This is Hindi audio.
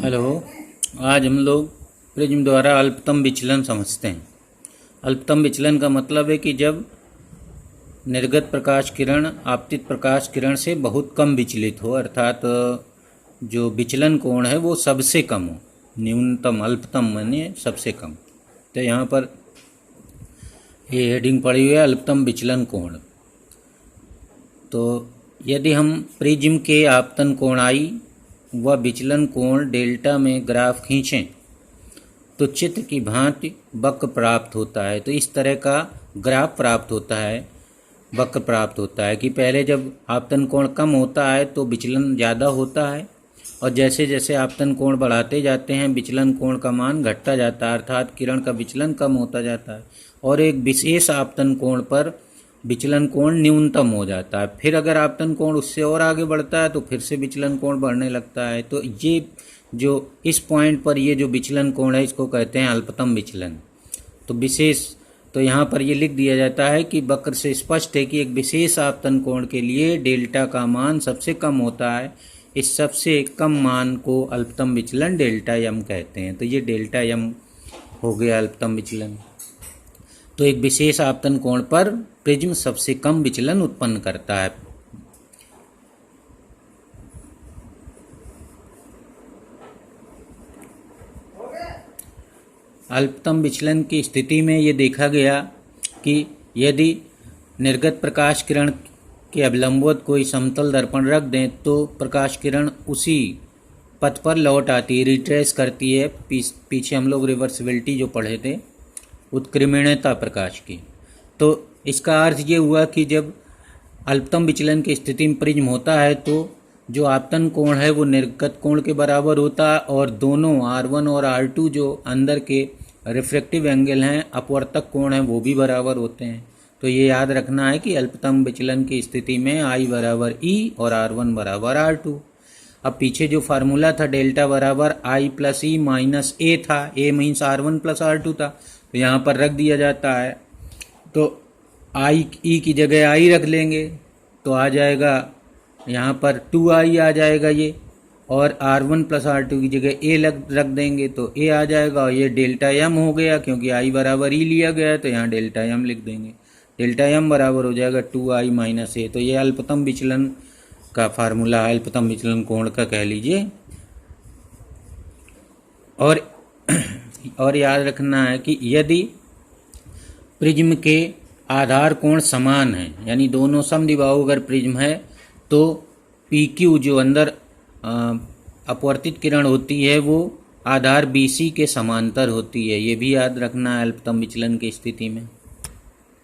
हेलो। आज हम लोग प्रिज्म द्वारा अल्पतम विचलन समझते हैं। अल्पतम विचलन का मतलब है कि जब निर्गत प्रकाश किरण आपतित प्रकाश किरण से बहुत कम विचलित हो, अर्थात जो विचलन कोण है वो सबसे कम हो। न्यूनतम, अल्पतम माने सबसे कम। तो यहाँ पर ये हेडिंग पड़ी हुई है अल्पतम विचलन कोण। तो यदि हम प्रिज्म के आपतन कोण आई व विचलन कोण डेल्टा में ग्राफ खींचें तो चित्र की भांति वक्र प्राप्त होता है। तो इस तरह का ग्राफ प्राप्त होता है, वक्र प्राप्त होता है कि पहले जब आपतन कोण कम होता है तो विचलन ज़्यादा होता है, और जैसे जैसे आपतन कोण बढ़ाते जाते हैं विचलन कोण का मान घटता जाता है, अर्थात किरण का विचलन कम होता जाता है और एक विशेष आपतन कोण पर विचलन कोण न्यूनतम हो जाता है। फिर अगर आपतन कोण उससे और आगे बढ़ता है तो फिर से विचलन कोण बढ़ने लगता है। तो ये जो इस पॉइंट पर ये जो विचलन कोण है इसको कहते हैं अल्पतम विचलन। तो विशेष, तो यहाँ पर ये लिख दिया जाता है कि वक्र से स्पष्ट है कि एक विशेष आपतन कोण के लिए डेल्टा का मान सबसे कम होता है। इस सबसे कम मान को अल्पतम विचलन डेल्टा यम कहते हैं। तो ये डेल्टा यम हो गया अल्पतम विचलन। तो एक विशेष आपतन कोण पर प्रिज्म सबसे कम विचलन उत्पन्न करता है। अल्पतम विचलन की स्थिति में ये देखा गया कि यदि निर्गत प्रकाश किरण के अभिलंबवत कोई समतल दर्पण रख दें तो प्रकाश किरण उसी पथ पर लौट आती है, रिट्रेस करती है। पीछे हम लोग रिवर्सिबिलिटी जो पढ़े थे, उत्क्रमणीयता प्रकाश की। तो इसका अर्थ ये हुआ कि जब अल्पतम विचलन की स्थिति में प्रिज्म होता है तो जो आपतन कोण है वो निर्गत कोण के बराबर होता है, और दोनों R1 और R2 जो अंदर के रिफ्रैक्टिव एंगल हैं, अपवर्तक कोण हैं, वो भी बराबर होते हैं। तो ये याद रखना है कि अल्पतम विचलन की स्थिति में I बराबर E और R1 बराबर R2। अब पीछे जो फार्मूला था डेल्टा बराबर I plus E minus A था, A means R1 plus R2 था, तो यहाँ पर रख दिया जाता है। तो आई ई की जगह आई रख लेंगे तो आ जाएगा यहाँ पर 2i आ जाएगा ये, और R1 प्लस R2 की जगह ए रख देंगे तो ए आ जाएगा, और ये डेल्टा यम हो गया क्योंकि आई बराबर ई लिया गया है तो यहाँ डेल्टा यम लिख देंगे। डेल्टा यम बराबर हो जाएगा 2i माइनस ए। तो ये अल्पतम विचलन का फार्मूला है, अल्पतम विचलन कोण का कह लीजिए। और याद रखना है कि यदि प्रिज्म के आधार कोण समान है, यानी दोनों समद्विबाहु अगर प्रिज्म है, तो PQ जो अंदर अपवर्तित किरण होती है वो आधार BC के समांतर होती है। ये भी याद रखना है अल्पतम विचलन की स्थिति में।